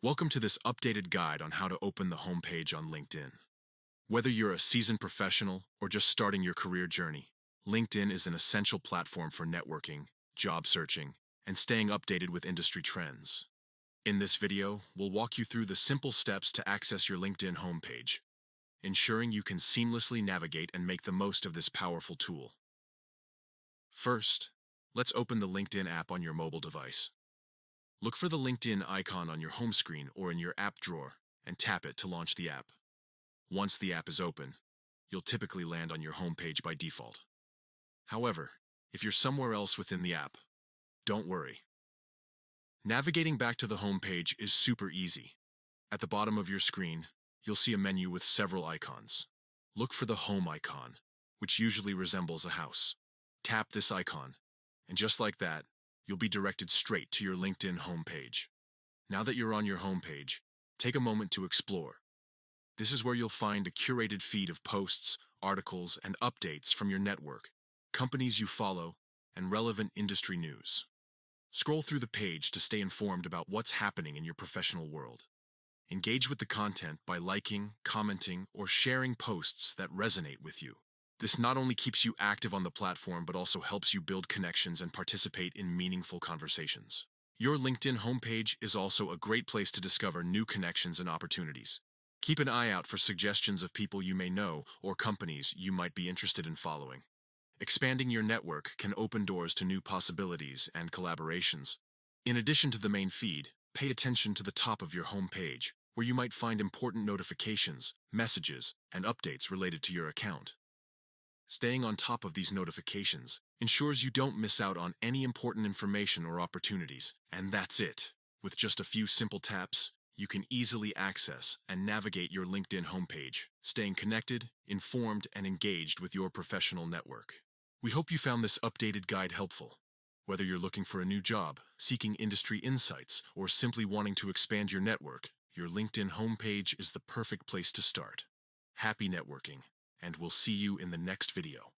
Welcome to this updated guide on how to open the homepage on LinkedIn. Whether you're a seasoned professional or just starting your career journey, LinkedIn is an essential platform for networking, job searching, and staying updated with industry trends. In this video, we'll walk you through the simple steps to access your LinkedIn homepage, ensuring you can seamlessly navigate and make the most of this powerful tool. First, let's open the LinkedIn app on your mobile device. Look for the LinkedIn icon on your home screen or in your app drawer and tap it to launch the app. Once the app is open, you'll typically land on your home page by default. However, if you're somewhere else within the app, don't worry. Navigating back to the home page is super easy. At the bottom of your screen, you'll see a menu with several icons. Look for the home icon, which usually resembles a house. Tap this icon, and just like that, you'll be directed straight to your LinkedIn homepage. Now that you're on your homepage, take a moment to explore. This is where you'll find a curated feed of posts, articles, and updates from your network, companies you follow, and relevant industry news. Scroll through the page to stay informed about what's happening in your professional world. Engage with the content by liking, commenting, or sharing posts that resonate with you. This not only keeps you active on the platform, but also helps you build connections and participate in meaningful conversations. Your LinkedIn homepage is also a great place to discover new connections and opportunities. Keep an eye out for suggestions of people you may know or companies you might be interested in following. Expanding your network can open doors to new possibilities and collaborations. In addition to the main feed, pay attention to the top of your homepage, where you might find important notifications, messages, and updates related to your account. Staying on top of these notifications ensures you don't miss out on any important information or opportunities. And that's it. With just a few simple taps, you can easily access and navigate your LinkedIn homepage, staying connected, informed, and engaged with your professional network. We hope you found this updated guide helpful. Whether you're looking for a new job, seeking industry insights, or simply wanting to expand your network, your LinkedIn homepage is the perfect place to start. Happy networking, and we'll see you in the next video.